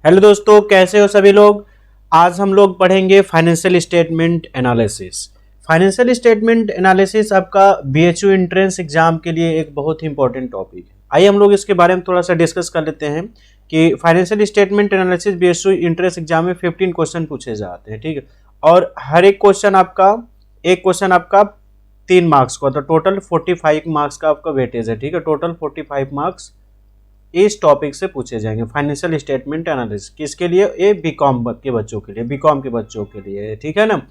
Hello दोस्तों, कैसे हो सभी लोग। आज हम लोग पढ़ेंगे financial statement analysis. Financial statement analysis आपका बीएचयू एंट्रेंस एग्जाम के लिए एक बहुत ही इंपॉर्टेंट टॉपिक है। आइए हम लोग इसके बारे में थोड़ा सा डिस्कस कर लेते हैं कि financial statement analysis BHU entrance exam में 15 क्वेश्चन पूछे जाते हैं, ठीक है। और हर एक क्वेश्चन आपका 3 मार्क्स का, तो टोटल 45 मार्क्स का आपका वेटेज है, ठीक है। टोटल 45 मार्क्स इस टॉपिक से पूछे जाएंगे। फाइनेंशियल स्टेटमेंट एनालिसिस किसके लिए? ये बीकॉम के बच्चों के लिए, बीकॉम के बच्चों के लिए, ठीक है ना।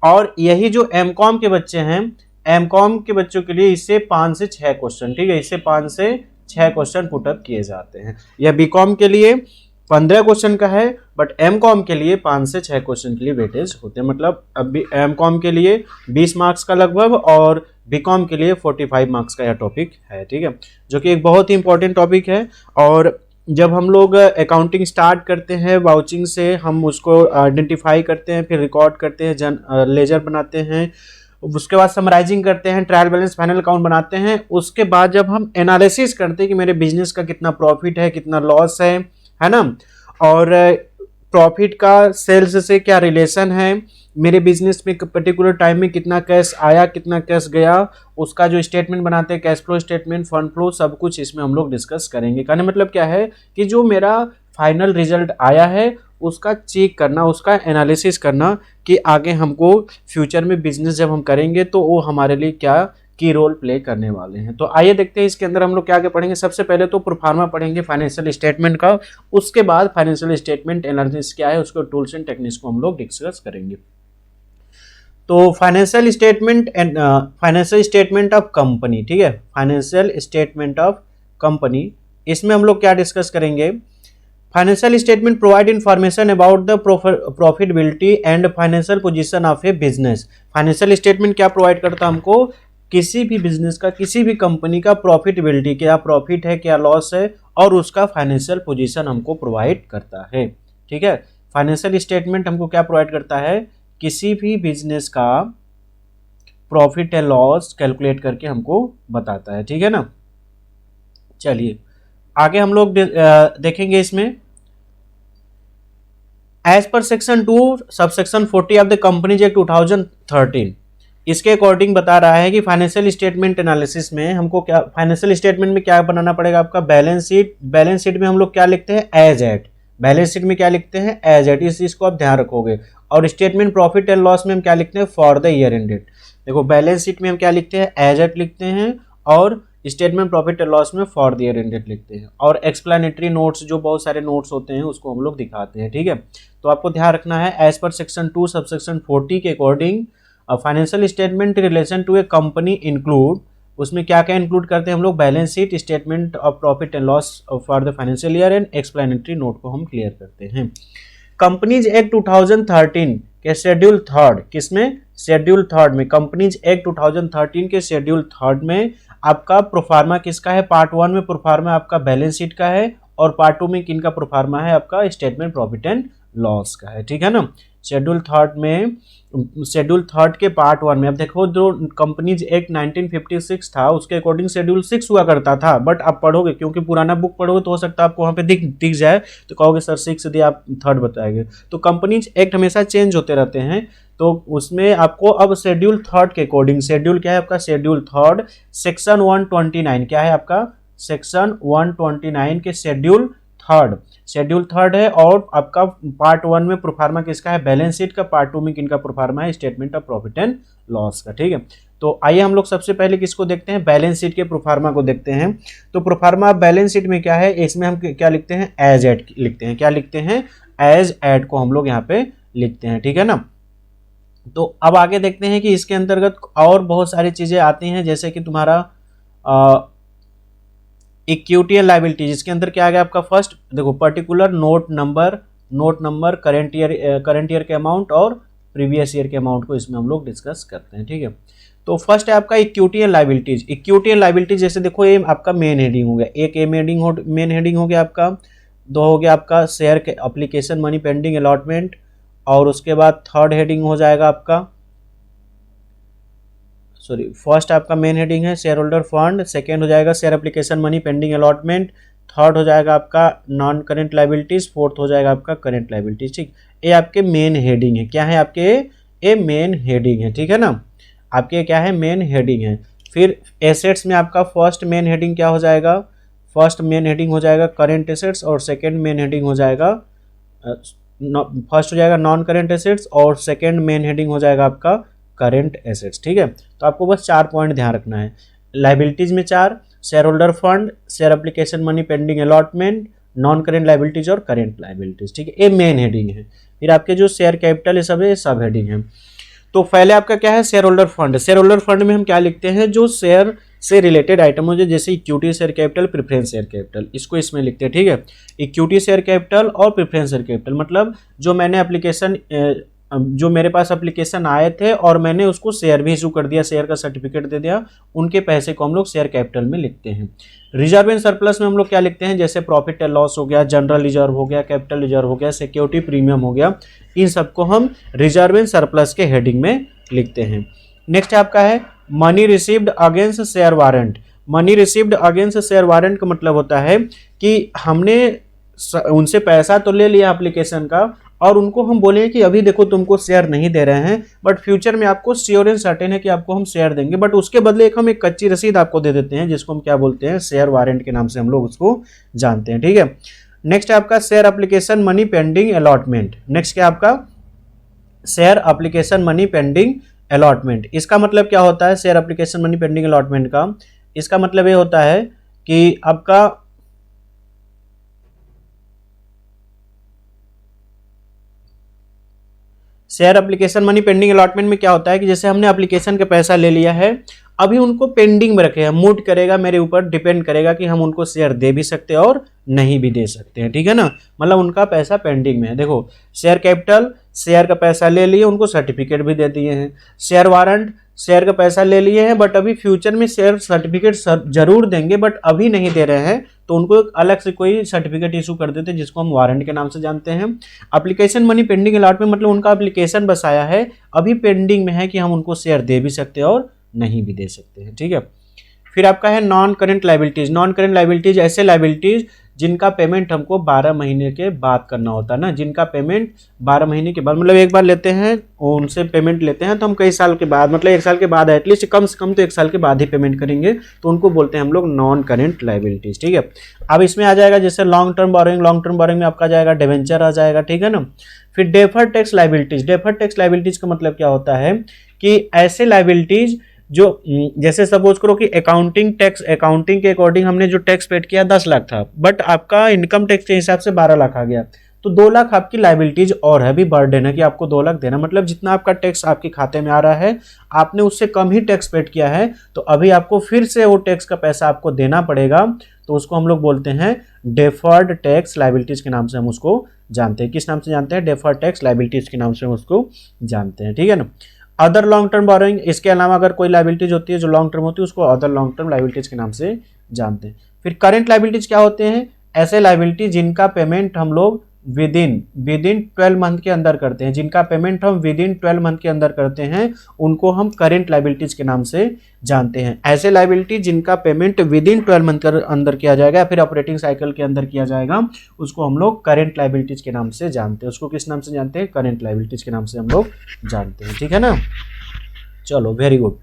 और यही जो एमकॉम के बच्चे हैं, एमकॉम के बच्चों के लिए इससे 5 से 6 क्वेश्चन, ठीक है, इससे 5 से 6 क्वेश्चन पुटअप किए जाते हैं। यह बीकॉम के लिए 15 क्वेश्चन का है, बट एमकॉम के लिए 5 से 6 क्वेश्चन के लिए वेटेज होते हैं। मतलब अब एमकॉम के लिए 20 मार्क्स का लगभग और बीकॉम के लिए 45 मार्क्स का यह टॉपिक है, ठीक है, जो कि एक बहुत ही इंपॉर्टेंट टॉपिक है। और जब हम लोग अकाउंटिंग स्टार्ट करते हैं, वाउचिंग से हम उसको आइडेंटिफाई करते हैं, फिर रिकॉर्ड करते हैं, लेजर बनाते हैं, उसके बाद समराइजिंग करते हैं, ट्रायल बैलेंस फाइनल अकाउंट बनाते हैं। उसके बाद जब हम एनालिसिस करते हैं कि मेरे बिजनेस का कितना प्रॉफिट है, कितना लॉस है ना, और प्रॉफिट का सेल्स से क्या रिलेशन है, मेरे बिजनेस में पर्टिकुलर टाइम में कितना कैश आया, कितना कैश गया, उसका जो स्टेटमेंट बनाते हैं, cash flow statement, fund flow, सब कुछ इसमें हम लोग डिस्कस करेंगे। कहने मतलब क्या है कि जो मेरा फाइनल रिजल्ट आया है उसका चेक करना, उसका एनालिसिस करना कि आगे हमको फ्यूचर में बिजनेस जब हम करेंगे तो वो हमारे लिए क्या की रोल प्ले करने वाले हैं। तो आइए देखते हैं इसके अंदर हम लोग क्या क्या पढ़ेंगे। सबसे पहले तो प्रोफार्मा पढ़ेंगे फाइनेंशियल स्टेटमेंट का, उसके बाद फाइनेंशियल स्टेटमेंट एनालिसिस क्या है, उसको टूल्स एंड टेक्निक्स को हम लोग डिस्कस करेंगे। तो financial statement and financial statement of company, ठीक है, फाइनेंशियल स्टेटमेंट ऑफ कंपनी, इसमें हम लोग क्या डिस्कस करेंगे। Financial statement provide information about the profitability and financial position of A business. Financial statement क्या प्रोवाइड करता है हमको? किसी भी बिजनेस का, किसी भी कंपनी का प्रॉफिटेबिलिटी, क्या प्रॉफिट है, क्या लॉस है, और उसका फाइनेंशियल पोजीशन हमको प्रोवाइड करता है, ठीक है। फाइनेंशियल स्टेटमेंट हमको क्या प्रोवाइड करता है? किसी भी बिजनेस का प्रॉफिट एंड लॉस कैलकुलेट करके हमको बताता है, ठीक है ना। चलिए आगे हम लोग देखेंगे इसमें। एज पर section 2 subsection 40 of the companies act 2013, इसके अकॉर्डिंग बता रहा है कि फाइनेंशियल स्टेटमेंट एनालिसिस में हमको क्या, फाइनेंशियल स्टेटमेंट में क्या बनाना पड़ेगा आपका? Balance sheet. बैलेंस शीट में हम लोग क्या लिखते हैं? As eight. बैलेंस शीट में क्या लिखते हैं? As at. इस चीज को आप ध्यान रखोगे। और स्टेटमेंट प्रॉफिट एंड लॉस में हम क्या लिखते हैं? For the year ended. देखो बैलेंस शीट में हम क्या लिखते हैं? एज एट लिखते हैं, और स्टेटमेंट प्रॉफिट एंड लॉस में फॉर द ईयर एंडेड लिखते हैं। और एक्सप्लेनेटरी नोट्स, जो बहुत सारे नोट्स होते हैं, उसको हम लोग दिखाते हैं, ठीक है। तो आपको ध्यान रखना है, एज पर सेक्शन 2 सबसेक्शन 40 के according financial statement relation to a company include, उसमें क्या क्या इंक्लूड करते हैं हम लोग? Balance sheet, statement of profit and loss for the financial year and explanatory note को हम क्लियर करते हैं। कंपनीज एक्ट 2013 के शेड्यूल थर्ड, किसमें? शेड्यूल थर्ड में। कंपनीज एक्ट 2013 के शेड्यूल थर्ड में आपका प्रोफार्मा किसका है? पार्ट 1 में प्रोफार्मा आपका बैलेंस शीट का है, और पार्ट 2 में किनका प्रोफार्मा है? आपका स्टेटमेंट प्रॉफिट एंड लॉस का है, ठीक है ना। शेड्यूल थर्ड में, शेड्यूल थर्ड के पार्ट 1 में, अब देखो जो कंपनीज एक्ट 1956 था उसके अकॉर्डिंग शेड्यूल 6 हुआ करता था, बट आप पढ़ोगे, क्योंकि पुराना बुक पढ़ोगे तो हो सकता है आपको वहाँ पे दिख जाए, तो कहोगे सर 6 दिया, आप थर्ड बताएंगे। तो कंपनीज एक्ट हमेशा चेंज होते रहते हैं, तो उसमें आपको अब शेड्यूल थर्ड के अकॉर्डिंग, शेड्यूल क्या है आपका? शेड्यूल थर्ड सेक्शन 129 क्या है आपका? सेक्शन 129 के शेड्यूल थर्ड, शेड्यूल थर्ड है। और आपका पार्ट 1 में प्रोफार्मा किसका है? बैलेंस शीट का। पार्ट 2 में किनका प्रोफार्मा है? Statement of profit and loss का, ठीक है। तो आइए हम लोग सबसे पहले किसको देखते हैं? बैलेंस शीट के प्रोफार्मा को देखते हैं। तो प्रोफार्मा बैलेंस शीट में क्या है? इसमें हम क्या लिखते हैं? एज एट लिखते हैं। क्या लिखते हैं? एज एट को हम लोग यहाँ पे लिखते हैं, ठीक है ना। तो अब आगे देखते हैं कि इसके अंतर्गत और बहुत सारी चीजें आती हैं, जैसे कि तुम्हारा इक्विटी एंड लायबिलिटी, जिसके अंदर क्या आ गया आपका? फर्स्ट देखो, particular note number current year के अमाउंट और प्रीवियस ईयर के अमाउंट को इसमें हम लोग डिस्कस करते हैं, ठीक है। तो फर्स्ट है आपका equity and liabilities. Equity and liabilities जैसे देखो, ये आपका मेन हेडिंग हो गया, एक मेन हेडिंग हो गया आपका, 2 हो गया आपका शेयर के एप्लीकेशन मनी पेंडिंग अलॉटमेंट, और उसके बाद थर्ड हेडिंग हो जाएगा आपका, फर्स्ट आपका मेन हेडिंग है शेयर होल्डर फंड, सेकेंड हो जाएगा share application money pending allotment, third हो जाएगा आपका नॉन करेंट लाइबिलिटीज, फोर्थ हो जाएगा आपका करेंट लाइबिलिटीज। ठीक, ये आपके मेन हेडिंग है। क्या है आपके, ये मेन हेडिंग है, ठीक है ना, आपके क्या है, मेन हेडिंग है। फिर एसेट्स में आपका फर्स्ट मेन हेडिंग क्या हो जाएगा, फर्स्ट मेन हेडिंग हो जाएगा करेंट एसेट्स, और सेकंड मेन हेडिंग हो जाएगा फर्स्ट हो जाएगा नॉन करेंट एसेट्स, और सेकंड मेन हेडिंग हो जाएगा आपका करेंट एसेट्स। ठीक है, तो आपको बस 4 पॉइंट ध्यान रखना है। लाइबिलिटीज में 4, share holder fund, share application money pending allotment, non current liabilities और करेंट लाइबिलिटीज। ठीक है, ये मेन हेडिंग है। फिर आपके जो शेयर कैपिटल ये सब है, सब हेडिंग है। तो पहले आपका क्या है, share holder fund. Share holder fund में हम क्या लिखते हैं, जो शेयर से रिलेटेड आइटम हो, जैसे equity share capital, preference share capital, इसको इसमें लिखते हैं। ठीक है, इक्विटी शेयर कैपिटल और प्रेफरेंस शेयर कैपिटल मतलब जो मैंने एप्लीकेशन, जो मेरे पास एप्लीकेशन आए थे और मैंने उसको शेयर भी इशू कर दिया, शेयर का सर्टिफिकेट दे दिया, उनके पैसे को हम लोग शेयर कैपिटल में लिखते हैं। रिजर्व एंड सरप्लस में हम लोग क्या लिखते हैं, जैसे प्रॉफिट एंड लॉस हो गया, जनरल रिजर्व हो गया, कैपिटल रिजर्व हो गया, सिक्योरिटी प्रीमियम हो गया, इन सबको हम रिजर्व एंड सरप्लस के हेडिंग में लिखते हैं। नेक्स्ट आपका है money received against share warrant. Money received against share warrant का मतलब होता है कि हमने उनसे पैसा तो ले लिया एप्लीकेशन का, और उनको हम बोले कि अभी देखो तुमको शेयर नहीं दे रहे हैं, बट फ्यूचर में आपको श्योर एंड सर्टेन है कि आपको हम शेयर देंगे, बट उसके बदले हम एक कच्ची रसीद आपको दे देते हैं, जिसको हम क्या बोलते हैं, शेयर वारंट के नाम से हम लोग उसको जानते हैं। ठीक है, नेक्स्ट है आपका share application money pending allotment. Next क्या आपका, share application money pending allotment. इसका मतलब क्या होता है, share application money pending allotment का, इसका मतलब ये होता है कि आपका share application money pending allotment में क्या होता है कि जैसे हमने एप्लीकेशन का पैसा ले लिया है, अभी उनको पेंडिंग में रखे हैं, मूड करेगा, मेरे ऊपर डिपेंड करेगा कि हम उनको शेयर दे भी सकते हैं और नहीं भी दे सकते हैं। ठीक है ना, मतलब उनका पैसा पेंडिंग में है। देखो शेयर कैपिटल, शेयर का पैसा ले लिए, उनको सर्टिफिकेट भी दे दिए हैं। शेयर वारंट, शेयर का पैसा ले लिए हैं, बट अभी फ्यूचर में शेयर सर्टिफिकेट जरूर देंगे, बट अभी नहीं दे रहे हैं, तो उनको अलग से कोई सर्टिफिकेट इशू कर देते हैं, जिसको हम वारंट के नाम से जानते हैं। एप्लीकेशन मनी पेंडिंग अलॉटमेंट मतलब उनका एप्लीकेशन बस आया है, अभी पेंडिंग में है कि हम उनको शेयर दे भी सकते हैं और नहीं भी दे सकते हैं। ठीक है, फिर आपका है non current liabilities. Non current liabilities ऐसे लाइबिलिटीज जिनका पेमेंट हमको 12 महीने के बाद करना होता है ना, जिनका पेमेंट 12 महीने के बाद, मतलब एक बार लेते हैं उनसे पेमेंट लेते हैं, तो हम कई साल के बाद, मतलब 1 साल के बाद, एटलीस्ट कम से कम तो 1 साल के बाद ही पेमेंट करेंगे, तो उनको बोलते हैं हम लोग नॉन करेंट लाइबिलिटीज। ठीक है, अब इसमें आ जाएगा जैसे long term borrowing. Long term borrowing में आपका आ जाएगा डिवेंचर आ जाएगा। ठीक है ना, फिर deferred tax liabilities. Deferred tax liabilities का मतलब क्या होता है कि ऐसे लाइबिलिटीज जो, जैसे सपोज करो कि अकाउंटिंग टैक्स, अकाउंटिंग के अकॉर्डिंग हमने जो टैक्स पेड किया 10 लाख था, बट आपका इनकम टैक्स के हिसाब से 12 लाख आ गया, तो 2 लाख आपकी लाइबिलिटीज और है, भी बर्डन है कि आपको 2 लाख देना, मतलब जितना आपका टैक्स आपके खाते में आ रहा है, आपने उससे कम ही टैक्स पेड किया है, तो अभी आपको फिर से वो टैक्स का पैसा आपको देना पड़ेगा, तो उसको हम लोग बोलते हैं डेफर्ड टैक्स लाइबिलिटीज के नाम से हम उसको जानते हैं। किस नाम से जानते हैं, डेफर्ड टैक्स लाइबिलिटीज के नाम से हम उसको जानते हैं। ठीक है ना, अदर लॉन्ग टर्म बोरोइंग, इसके अलावा अगर कोई लाइबिलिटीज होती है जो लॉन्ग टर्म होती है, उसको अदर लॉन्ग टर्म लाइबिलिटीज के नाम से जानते हैं। फिर करेंट लाइबिलिटीज क्या होते हैं, ऐसे लाइबिलिटी जिनका पेमेंट हम लोग विद इन 12 मंथ के अंदर करते हैं, जिनका पेमेंट हम विद इन 12 मंथ के अंदर करते हैं, उनको हम करेंट लाइबिलिटीज के नाम से जानते हैं। ऐसे लाइबिलिटी जिनका पेमेंट विद इन 12 मंथ के अंदर किया जाएगा या फिर ऑपरेटिंग साइकिल के अंदर किया जाएगा, उसको हम लोग करेंट लाइबिलिटीज के नाम से जानते हैं। उसको किस नाम से जानते हैं, करेंट लाइबिलिटीज के नाम से हम लोग जानते हैं। ठीक है ना, चलो वेरी गुड।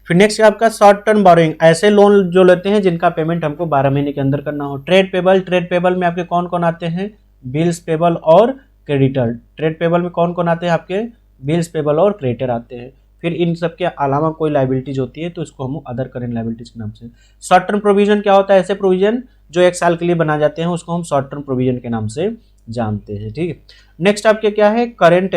फिर नेक्स्ट आपका शॉर्ट टर्म बोरोइंग, ऐसे लोन जो लेते हैं जिनका पेमेंट हमको 12 महीने के अंदर करना हो। ट्रेड पेबल, ट्रेड पेबल में आपके कौन कौन आते हैं, बिल्स पेबल और क्रेडिटर। ट्रेड पेबल में कौन कौन आते हैं आपके, बिल्स पेबल और क्रेडिटर आते हैं। फिर इन सब के अलावा कोई लाइबिलिटीज होती है तो इसको हम अदर करेंट लाइबिलिटीज के नाम से। शॉर्ट टर्म प्रोविजन क्या होता है, ऐसे प्रोविजन जो 1 साल के लिए बना जाते हैं, उसको हम शॉर्ट टर्म प्रोविजन के नाम से जानते हैं। ठीक है, नेक्स्ट आपके क्या है, करेंट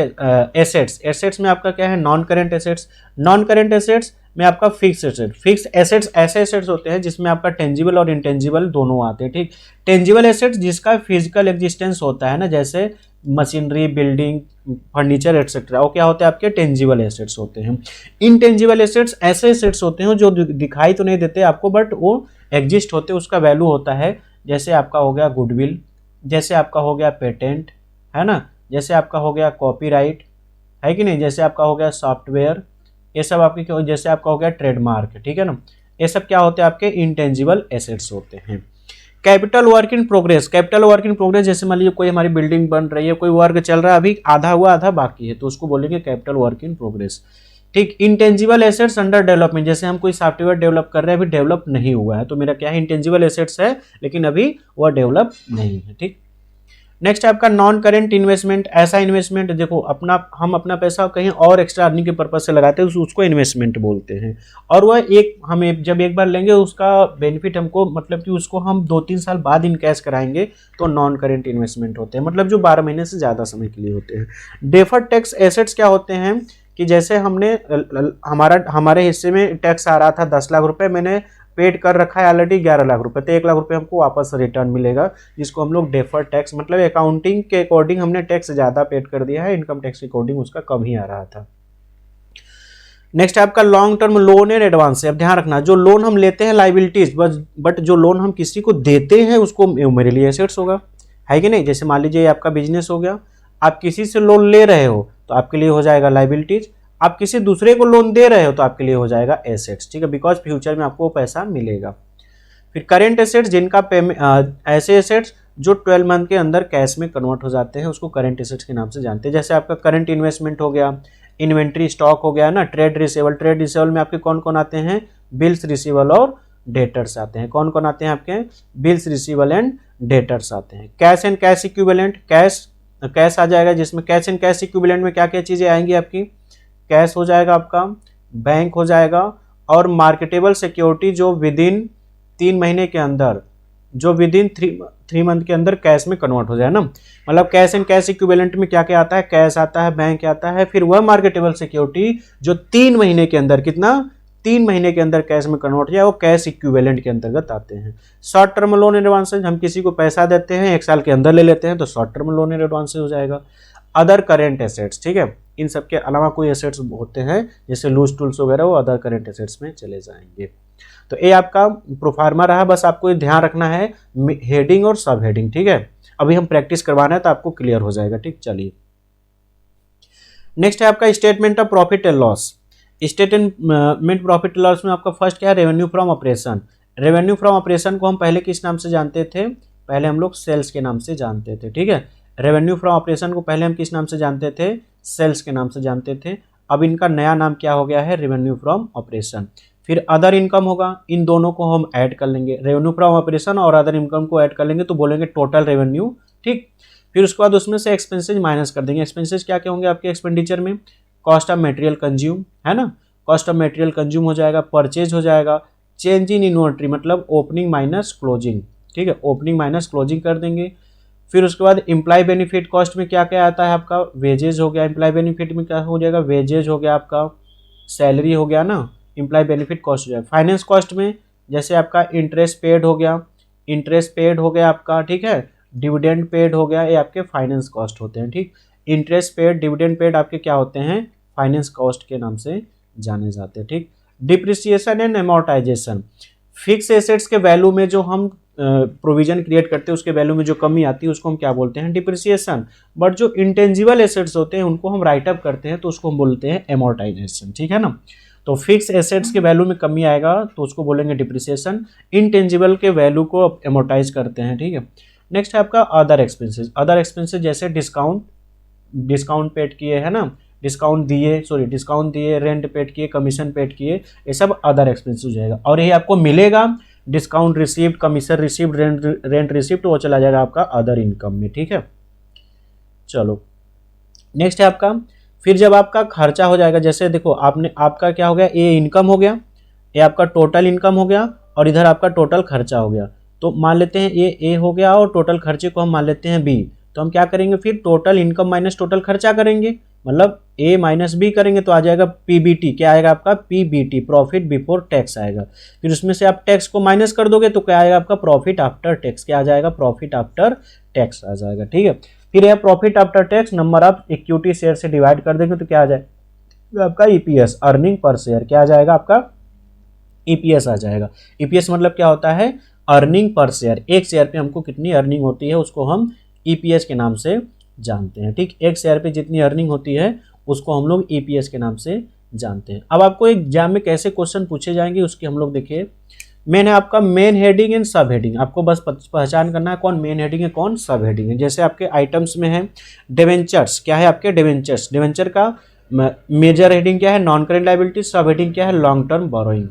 एसेट्स। एसेट्स में आपका क्या है, non current assets. Non current assets में आपका फिक्स एसेट। फिक्स एसेट्स ऐसे एसेट्स होते हैं जिसमें आपका टेंजिबल और इंटेंजिबल दोनों आते हैं। ठीक, टेंजिबल एसेट्स जिसका फिजिकल एग्जिस्टेंस होता है ना, जैसे मशीनरी, बिल्डिंग, फर्नीचर एक्सेट्रा, वो क्या होते हैं आपके टेंजिबल एसेट्स होते हैं। इनटेंजिबल एसेट्स ऐसे एसेट्स होते हैं जो दिखाई तो नहीं देते आपको, बट वो एग्जिस्ट होते हैं, उसका वैल्यू होता है। जैसे आपका हो गया गुडविल, जैसे आपका हो गया पेटेंट, है ना, जैसे आपका हो गया कॉपीराइट, है कि नहीं, जैसे आपका हो गया सॉफ्टवेयर, ये सब आपके, जैसे आपका हो गया ट्रेडमार्क। ठीक है ना, ये सब क्या होते हैं आपके इंटेंजिबल एसेट्स होते हैं। Capital work in progress, capital work in progress जैसे मान लीजिए कोई हमारी बिल्डिंग बन रही है, कोई वर्क चल रहा है, अभी आधा हुआ आधा बाकी है, तो उसको बोलेंगे कैपिटल वर्क इन प्रोग्रेस। ठीक, इंटेंजिबल एसेट्स अंडर डेवलपमेंट, जैसे हम कोई सॉफ्टवेयर डेवलप कर रहे हैं, अभी डेवलप नहीं हुआ है, तो मेरा क्या है, इंटेंजिबल एसेट्स है, लेकिन अभी वह डेवलप नहीं है। ठीक, नेक्स्ट है आपका नॉन करेंट इन्वेस्टमेंट, ऐसा इन्वेस्टमेंट देखो हम अपना पैसा कहीं और एक्स्ट्रा अर्निंग के पर्पज से लगाते हैं, उसको इन्वेस्टमेंट बोलते हैं, और वह हमें जब एक बार लेंगे उसका बेनिफिट हमको, मतलब कि उसको हम 2-3 साल बाद इन कैश कराएंगे, तो नॉन करेंट इन्वेस्टमेंट होते हैं, मतलब जो 12 महीने से ज़्यादा समय के लिए होते हैं। डेफर्ड टैक्स एसेट्स क्या होते हैं कि जैसे हमने हमारे हिस्से में टैक्स आ रहा था 10 लाख रुपए, मैंने पेड कर रखा है ऑलरेडी 11 लाख रुपए, तो 1 लाख रुपए हमको वापस रिटर्न मिलेगा, जिसको हम लोग डेफर्ड टैक्स, मतलब अकाउंटिंग के अकॉर्डिंग हमने टैक्स ज़्यादा पेड कर दिया है, इनकम टैक्स के अकॉर्डिंग उसका कम ही आ रहा था। नेक्स्ट है आपका long term loan and advance. अब ध्यान रखना, जो लोन हम लेते हैं लाइबिलिटीज, बट जो लोन हम किसी को देते हैं उसको मेरे लिए एसेट्स होगा, है कि नहीं। जैसे मान लीजिए आपका बिजनेस हो गया, आप किसी से लोन ले रहे हो तो आपके लिए हो जाएगा लाइबिलिटीज, आप किसी दूसरे को लोन दे रहे हो तो आपके लिए हो जाएगा एसेट्स। ठीक है, बिकॉज फ्यूचर में आपको पैसा मिलेगा। फिर करेंट एसेट्स, जिनका पेमेंट, ऐसे एसेट्स जो 12 मंथ के अंदर कैश में कन्वर्ट हो जाते हैं, उसको करेंट एसेट्स के नाम से जानते हैं। जैसे आपका करंट इन्वेस्टमेंट हो गया, इन्वेंट्री स्टॉक हो गया ना, ट्रेड रिसीवेबल, ट्रेड रिसीवेबल में आपके कौन कौन आते हैं, बिल्स रिसीवेबल और डेटर्स आते हैं। कौन कौन आते हैं आपके, बिल्स रिसीवेबल एंड डेटर्स आते हैं। Cash and cash equivalent, cash आ जाएगा, जिसमें कैश एंड कैश इक्विवेलेंट में क्या क्या चीजें आएंगी आपकी, कैश हो जाएगा आपका, बैंक हो जाएगा, और मार्केटेबल सिक्योरिटी जो विदिन 3 महीने के अंदर, जो विदिन 3 मंथ के अंदर कैश में कन्वर्ट हो जाए ना, मतलब कैश एंड कैश इक्विवेलेंट में क्या क्या आता है, कैश आता है, बैंक आता है, फिर वह मार्केटेबल सिक्योरिटी जो 3 महीने के अंदर, कितना, 3 महीने के अंदर कैश में कन्वर्ट हो जाए, वो कैश इक्विवेलेंट के अंतर्गत आते हैं। Short term loan and advances, हम किसी को पैसा देते हैं 1 साल के अंदर ले लेते हैं, तो short term loan and advances हो जाएगा। अदर करेंट एसेट्स, ठीक है, इन सब के अलावा कोई एसेट्स होते हैं जैसे लूज टूल्स वगैरह, वो अदर करेंट एसेट्स में चले जाएंगे। तो ये आपका प्रोफार्मा रहा, बस आपको ध्यान रखना है हेडिंग और सब हेडिंग। ठीक है, अभी हम प्रैक्टिस करवाना है तो आपको क्लियर हो जाएगा। ठीक, चलिए नेक्स्ट है आपका statement of profit and loss. Statement profit and loss में आपका फर्स्ट क्या है, revenue from operation. Revenue from operation को हम पहले किस नाम से जानते थे, पहले हम लोग सेल्स के नाम से जानते थे। ठीक है, रेवेन्यू फ्रॉम ऑपरेशन को पहले हम किस नाम से जानते थे, सेल्स के नाम से जानते थे। अब इनका नया नाम क्या हो गया है, रेवेन्यू फ्रॉम ऑपरेशन। फिर अदर इनकम होगा, इन दोनों को हम ऐड कर लेंगे, रेवेन्यू फ्रॉम ऑपरेशन और अदर इनकम को ऐड कर लेंगे तो बोलेंगे टोटल रेवेन्यू। ठीक, फिर उसके बाद उसमें से एक्सपेंसेज माइनस कर देंगे। एक्सपेंसेज क्या क्या होंगे आपके एक्सपेंडिचर में, कॉस्ट ऑफ मटेरियल कंज्यूम, है ना, कॉस्ट ऑफ मटेरियल कंज्यूम हो जाएगा, परचेज हो जाएगा, चेंज इन इन्वेंट्री मतलब ओपनिंग माइनस क्लोजिंग। ठीक है, ओपनिंग माइनस क्लोजिंग कर देंगे। फिर उसके बाद एम्प्लॉय बेनिफिट कॉस्ट में क्या क्या आता है आपका, वेजेज हो गया, एम्प्लॉय बेनिफिट में क्या हो जाएगा, वेजेज हो गया आपका, सैलरी हो गया ना, एम्प्लॉय बेनिफिट कॉस्ट हो जाएगा। फाइनेंस कॉस्ट में जैसे आपका इंटरेस्ट पेड हो गया, इंटरेस्ट पेड हो गया आपका, ठीक है, डिविडेंड पेड हो गया, ये आपके फाइनेंस कॉस्ट होते हैं। ठीक, इंटरेस्ट पेड, डिविडेंड पेड आपके क्या होते हैं, फाइनेंस कॉस्ट के नाम से जाने जाते हैं। ठीक, depreciation and amortisation, fix assets के वैल्यू में जो हम प्रोविजन क्रिएट करते हैं उसके वैल्यू में जो कमी आती है उसको हम क्या बोलते हैं, डिप्रिसिएशन। बट जो इंटेंजिबल एसेट्स होते हैं उनको हम राइट अप करते हैं तो उसको हम बोलते हैं एमोर्टाइजेशन। ठीक है ना, तो फिक्स एसेट्स के वैल्यू में कमी आएगा तो उसको बोलेंगे डिप्रिसिएशन, इंटेंजिबल के वैल्यू को एमोर्टाइज करते हैं। ठीक है, नेक्स्ट है आपका अदर एक्सपेंसेस। अदर एक्सपेंसेस जैसे डिस्काउंट पेड किए, है ना, डिस्काउंट दिए, रेंट पेड किए, कमीशन पेड किए, ये सब अदर एक्सपेंसेस हो जाएगा। और ये आपको मिलेगा discount received, commission received, rent received, वो चला जाएगा आपका अदर इनकम में। ठीक है, चलो नेक्स्ट है आपका, फिर जब आपका खर्चा हो जाएगा, जैसे देखो आपका क्या हो गया, ये इनकम हो गया, ये आपका टोटल इनकम हो गया, और इधर आपका टोटल खर्चा हो गया। तो मान लेते हैं ये ए हो गया और टोटल खर्चे को हम मान लेते हैं बी। तो हम क्या करेंगे, फिर टोटल इनकम माइनस टोटल खर्चा करेंगे, मतलब ए माइनस बी करेंगे तो आ जाएगा पीबीटी। क्या आएगा आपका, पीबीटी, प्रॉफिट बिफोर टैक्स आएगा। फिर उसमें से आप टैक्स को माइनस कर दोगे तो क्या आएगा आपका, प्रॉफिट आफ्टर टैक्स। क्या आ जाएगा, प्रॉफिट आफ्टर टैक्स आ जाएगा। ठीक है, फिर यह profit after tax number of equity share से डिवाइड कर देंगे तो क्या आ जाएगा आपका ईपीएस, अर्निंग पर शेयर। क्या आ जाएगा आपका, ईपीएस आ जाएगा। ईपीएस मतलब क्या होता है, अर्निंग पर शेयर। एक शेयर पे हमको कितनी अर्निंग होती है उसको हम ईपीएस के नाम से जानते हैं। ठीक, एक शेयर पे जितनी अर्निंग होती है उसको हम लोग ईपीएस के नाम से जानते हैं। अब आपको एग्जाम में कैसे क्वेश्चन पूछे जाएंगे उसकी हम लोग देखिए, मेन है आपका मेन हेडिंग एंड सब हेडिंग, आपको बस पहचान करना है कौन मेन हेडिंग है कौन सब हेडिंग है। जैसे आपके आइटम्स में है डिवेंचर्स, क्या है आपके डिवेंचर्स, डिवेंचर का मेजर हेडिंग क्या है नॉन करेंट लायबिलिटी, सब हेडिंग क्या है लॉन्ग टर्म बोरोइंग।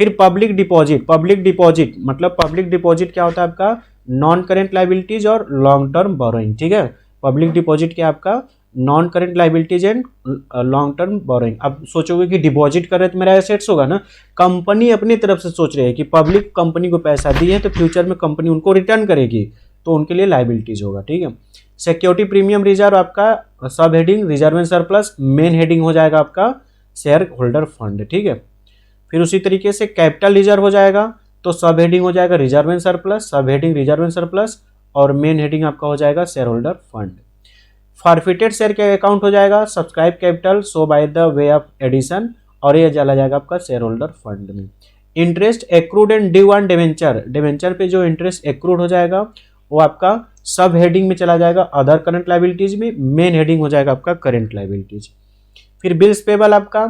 फिर पब्लिक डिपॉजिट, पब्लिक डिपॉजिट मतलब पब्लिक डिपॉजिट क्या होता है आपका नॉन करेंट लायबिलिटीज और लॉन्ग टर्म बोरोइंग, ठीक है। पब्लिक डिपॉजिट क्या आपका non current liabilities and long term borrowing. अब सोचोगे कि डिपॉजिट कर रहे तो मेरा एसेट्स होगा ना, कंपनी अपनी तरफ से सोच रही है कि पब्लिक कंपनी को पैसा दी है तो फ्यूचर में कंपनी उनको रिटर्न करेगी, तो उनके लिए लायबिलिटीज होगा, ठीक है। सिक्योरिटी प्रीमियम रिजर्व आपका सब heading reserve and surplus, main heading हो जाएगा आपका शेयर होल्डर फंड, ठीक है। फिर उसी तरीके से कैपिटल रिजर्व हो जाएगा तो सब हेडिंग हो जाएगा reserve and surplus, sub heading reserve and surplus और मेन हेडिंग आपका हो जाएगा share holder fund. Forfeited share का अकाउंट हो जाएगा subscribe capital so by the way of addition और ये चला जाएगा आपका शेयर होल्डर फंड में। Interest accrued and due on debenture, debenture पे जो इंटरेस्ट एक्रूड हो जाएगा वो आपका सब हेडिंग में चला जाएगा अदर करंट लायबिलिटीज में, मेन हेडिंग हो जाएगा आपका करंट लायबिलिटीज। फिर बिल्स पेबल आपका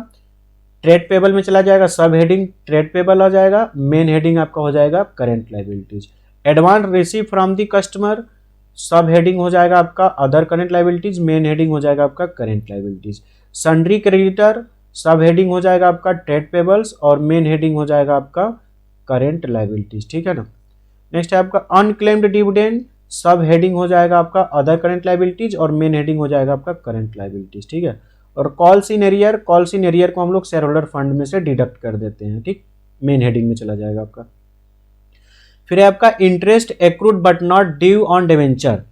ट्रेड पेबल में चला जाएगा, सब हेडिंग ट्रेड पेबल हो जाएगा, मेन हेडिंग आपका हो जाएगा current liabilities. Advance receive from the customer, सब हेडिंग हो जाएगा आपका other current liabilities, main heading हो जाएगा आपका करंट लायबिलिटीज। सन्ड्री क्रेडिटर, सब हेडिंग हो जाएगा आपका ट्रेड पेबल्स और मेन हेडिंग हो जाएगा आपका करंट लायबिलिटीज, ठीक है ना। नेक्स्ट है आपका अनक्लेम्ड डिविडेंड, सब हेडिंग हो जाएगा आपका अदर करंट लायबिलिटीज और मेन हेडिंग हो जाएगा आपका करंट लायबिलिटीज, ठीक है। और calls in arrear, calls in arrear को हम लोग शेयर होल्डर फंड में से डिडक्ट कर देते हैं, ठीक, मेन हेडिंग में चला जाएगा आपका। फिर है आपका interest accrued but not due on debenture,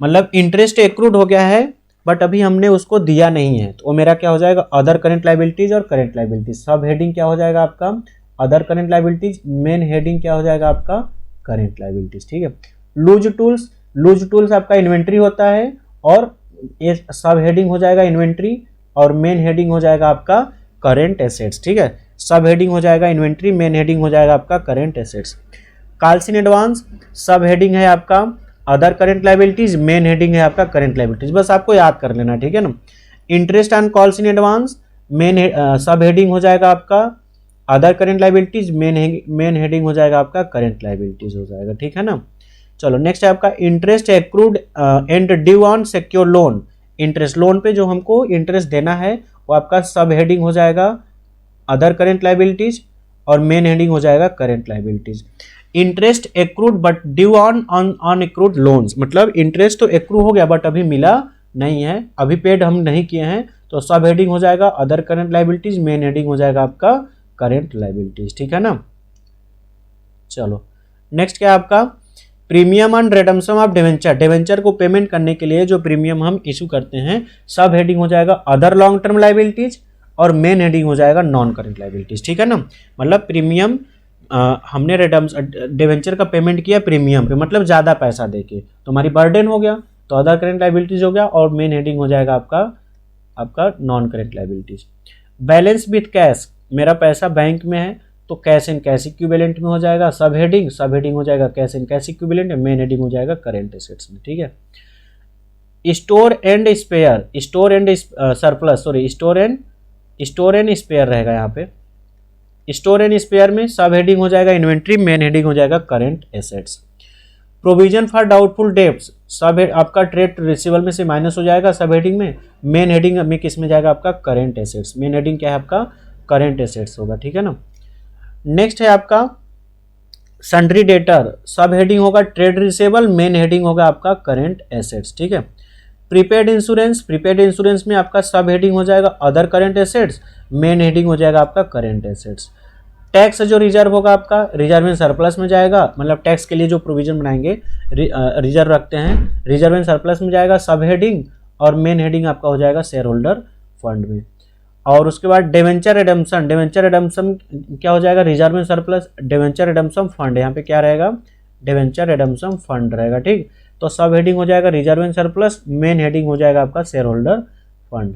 मतलब इंटरेस्ट एक्रूड हो गया है बट अभी हमने उसको दिया नहीं है, तो वो मेरा क्या हो जाएगा अदर करंट लायबिलिटीज और करंट लायबिलिटीज। सब हेडिंग क्या हो जाएगा आपका other current liabilities, main heading क्या हो जाएगा आपका करंट लायबिलिटीज, ठीक है। लूज टूल्स, लूज टूल्स आपका इन्वेंट्री होता है और ये सब हेडिंग हो जाएगा इन्वेंट्री और मेन हेडिंग हो जाएगा आपका करेंट एसेट्स, ठीक है। सब हेडिंग हो जाएगा इन्वेंट्री, मेन हेडिंग हो जाएगा आपका current assets. Calls in advance, सब हेडिंग है आपका other current liabilities, main heading है आपका करेंट लायबिलिटीज, बस आपको याद कर लेना, ठीक है ना। Interest on calls in advance, main सब हेडिंग हो जाएगा आपका other current liabilities, main heading हो जाएगा आपका करेंट लायबिलिटीज हो जाएगा, ठीक है ना। चलो नेक्स्ट है आपका interest accrued and due on secure loan, interest loan पे जो हमको इंटरेस्ट देना है वो आपका सब हेडिंग हो जाएगा अदर करेंट लायबिलिटीज और मेन हेडिंग हो जाएगा current liabilities. Interest accrued but due on accrued loans, मतलब इंटरेस्ट तो एक्रू हो गया बट अभी मिला नहीं है, अभी पेड हम नहीं किए हैं, तो सब हेडिंग हो जाएगा other current liabilities, main heading हो जाएगा आपका करेंट लायबिलिटीज, ठीक है ना। चलो नेक्स्ट क्या है आपका premium on redemption of debenture, debenture को पेमेंट करने के लिए जो प्रीमियम हम इशू करते हैं सब हेडिंग हो जाएगा अदर लॉन्ग टर्म लायबिलिटीज और मेन हेडिंग हो जाएगा नॉन करेंट लायबिलिटीज, ठीक है ना। मतलब प्रीमियम हमने डिवेंचर का पेमेंट किया प्रीमियम पे, मतलब ज़्यादा पैसा देके, तो हमारी बर्डन हो गया, तो अदर करेंट लायबिलिटीज हो गया और मेन हेडिंग हो जाएगा आपका non current liabilities. Balance with cash, मेरा पैसा बैंक में है तो कैश एंड कैश इक्विवेलेंट में हो जाएगा, सब हेडिंग हो जाएगा cash and cash equivalent, main heading हो जाएगा करेंट एसेट्स में, ठीक है। Store and spare, store and surplus, sorry store and spare रहेगा यहाँ पे। स्टोर एंड स्पेयर में सब हेडिंग हो जाएगा इन्वेंट्री, मेन हेडिंग हो जाएगा current assets. Provision for doubtful debts, सब आपका ट्रेड रिसीवेबल में से माइनस हो जाएगा सब हेडिंग में, मेन हेडिंग में किस में जाएगा आपका करेंट एसेट्स, मेन हेडिंग क्या है आपका करेंट एसेट्स होगा, ठीक है ना। नेक्स्ट है आपका सन्ड्री डेटर, सब हेडिंग होगा ट्रेड रिसीवेबल, मेन हेडिंग होगा आपका करेंट एसेट्स, ठीक है। प्रीपेड इंश्योरेंस, प्रीपेड इंश्योरेंस में आपका सब हेडिंग हो जाएगा other current assets, main heading हो जाएगा आपका करेंट एसेट्स। टैक्स जो रिजर्व होगा आपका रिजर्व एंड सरप्लस में जाएगा, मतलब टैक्स के लिए जो प्रोविजन बनाएंगे रिजर्व रखते हैं, रिजर्व एंड सरप्लस में जाएगा सब हेडिंग और मेन हेडिंग आपका हो जाएगा शेयर होल्डर फंड में। और उसके बाद डिवेंचर रिडम्पशन, डिवेंचर रिडम्पशन क्या हो जाएगा reserve and surplus, debenture redemption fund, यहाँ पे क्या रहेगा डिवेंचर रिडम्पशन फंड रहेगा, ठीक। तो सब हेडिंग हो जाएगा reserve and surplus, main heading हो जाएगा आपका share holder fund.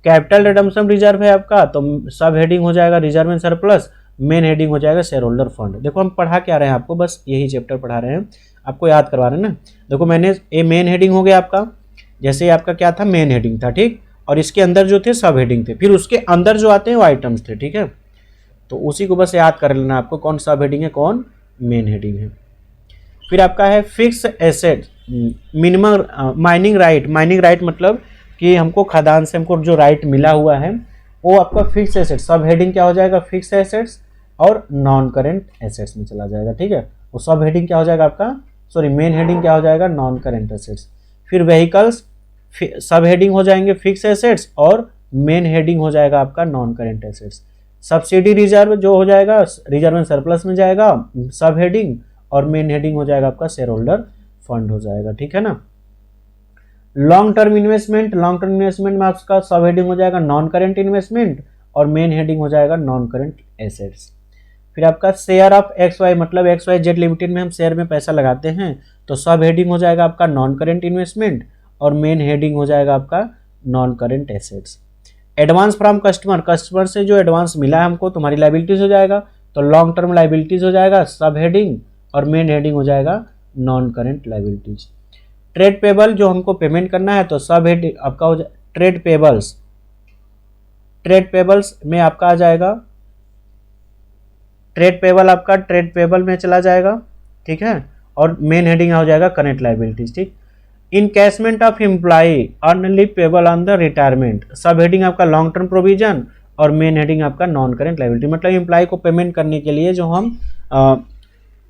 Capital redemption reserve है आपका, तो सब हेडिंग हो जाएगा reserve and surplus, main heading हो जाएगा शेयर होल्डर फंड। देखो हम पढ़ा क्या रहे हैं आपको, बस यही चैप्टर पढ़ा रहे हैं, आपको याद करवा रहे हैं ना। देखो मैंने ये मेन हेडिंग हो गया आपका, जैसे आपका क्या था मेन हेडिंग था, ठीक, और इसके अंदर जो थे सब हेडिंग थे, फिर उसके अंदर जो आते हैं वो आइटम्स थे, ठीक है। तो उसी को बस याद कर लेना आपको, कौन सब हेडिंग है कौन मेन हेडिंग है। फिर आपका है fix asset minimum mining right. Mining right मतलब कि हमको खदान से हमको जो राइट मिला हुआ है वो आपका फिक्स एसेट, सब हेडिंग क्या हो जाएगा फिक्स एसेट्स और नॉन करेंट एसेट्स में चला जाएगा, ठीक है। वो सब हेडिंग क्या हो जाएगा आपका, सॉरी मेन हेडिंग क्या हो जाएगा नॉन करेंट एसेट्स। फिर व्हीकल्स सब हेडिंग हो जाएंगे फिक्स एसेट्स और मेन हेडिंग हो जाएगा आपका non current assets. Subsidy reserve जो हो जाएगा रिजर्व एंड सरप्लस में जाएगा सब हेडिंग, और मेन हेडिंग हो जाएगा आपका शेयर होल्डर फंड हो जाएगा, ठीक है ना। Long term investment, long term investment में आपका सब हेडिंग हो जाएगा नॉन करेंट इन्वेस्टमेंट और मेन हेडिंग हो जाएगा नॉन करेंट एसेट्स। फिर आपका शेयर ऑफ एक्स वाई मतलब एक्स वाई जेड लिमिटेड में हम शेयर में पैसा लगाते हैं, तो सब हेडिंग हो जाएगा आपका नॉन करेंट इन्वेस्टमेंट और मेन हेडिंग हो जाएगा आपका non current assets. Advance from customer, customer से जो एडवांस मिला है हमको तुम्हारी लाइबिलिटीज हो जाएगा, तो लॉन्ग टर्म लाइबिलिटीज हो जाएगा सब हेडिंग और मेन हेडिंग हो जाएगा non current liabilities. Trade payable जो हमको पेमेंट करना है तो सब हेडिंग आपका हो जाए ट्रेड पेबल्स, ट्रेड पेबल्स में आपका आ जाएगा ट्रेड पेबल, आपका ट्रेड पेबल में चला जाएगा, ठीक है, और मेन हेडिंग हो जाएगा करेंट लाइबिलिटीज, ठीक। Encashment of employ earn leave payable on the retirement, sub heading आपका लॉन्ग टर्म प्रोविजन और मेन हेडिंग आपका नॉन करेंट लाइबिलिटी, मतलब एम्प्लॉय को पेमेंट करने के लिए जो हम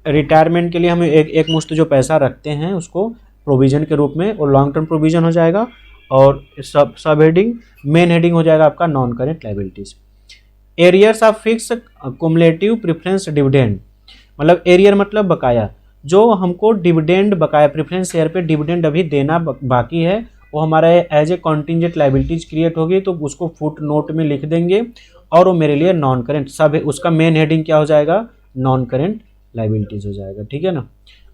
रिटायरमेंट के लिए हम एक मुश्त जो पैसा रखते हैं उसको प्रोविजन के रूप में, वो लॉन्ग टर्म प्रोविजन हो जाएगा और सब हेडिंग मेन हेडिंग हो जाएगा आपका non current liabilities. Arrears of fix cumulative preference dividend, मतलब एरियर मतलब बकाया, जो हमको डिविडेंड बकाया प्रेफरेंस शेयर पे डिविडेंड अभी देना बाकी है वो हमारा as a contingent liabilities create होगी, तो उसको फुट नोट में लिख देंगे और वो मेरे लिए नॉन करेंट सब है, उसका मेन हेडिंग क्या हो जाएगा नॉन करेंट लाइबिलिटीज हो जाएगा, ठीक है ना।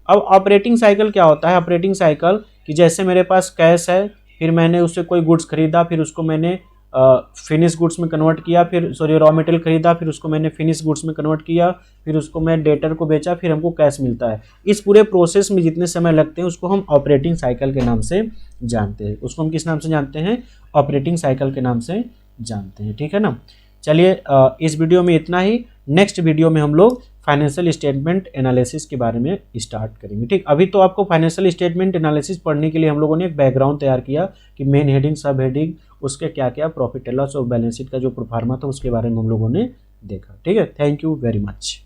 अब ऑपरेटिंग साइकिल क्या होता है, ऑपरेटिंग साइकिल कि जैसे मेरे पास कैश है, फिर मैंने उससे कोई गुड्स खरीदा, फिर उसको मैंने फिनिश गुड्स में कन्वर्ट किया, फिर सॉरी रॉ मटेरियल खरीदा, फिर उसको मैंने फिनिश गुड्स में कन्वर्ट किया, फिर उसको मैं डेटर को बेचा, फिर हमको कैश मिलता है। इस पूरे प्रोसेस में जितने समय लगते हैं उसको हम ऑपरेटिंग साइकिल के नाम से जानते हैं। उसको हम किस नाम से जानते हैं, ऑपरेटिंग साइकिल के नाम से जानते हैं, ठीक है ना। चलिए इस वीडियो में इतना ही, नेक्स्ट वीडियो में हम लोग फाइनेंशियल स्टेटमेंट एनालिसिस के बारे में स्टार्ट करेंगे, ठीक। अभी तो आपको फाइनेंशियल स्टेटमेंट एनालिसिस पढ़ने के लिए हम लोगों ने एक बैकग्राउंड तैयार किया कि मेन हेडिंग सब हेडिंग उसके क्या क्या प्रॉफिट एंड लॉस और बैलेंस शीट का जो प्रोफार्मा था उसके बारे में हम लोगों ने देखा, ठीक है। Thank you very much.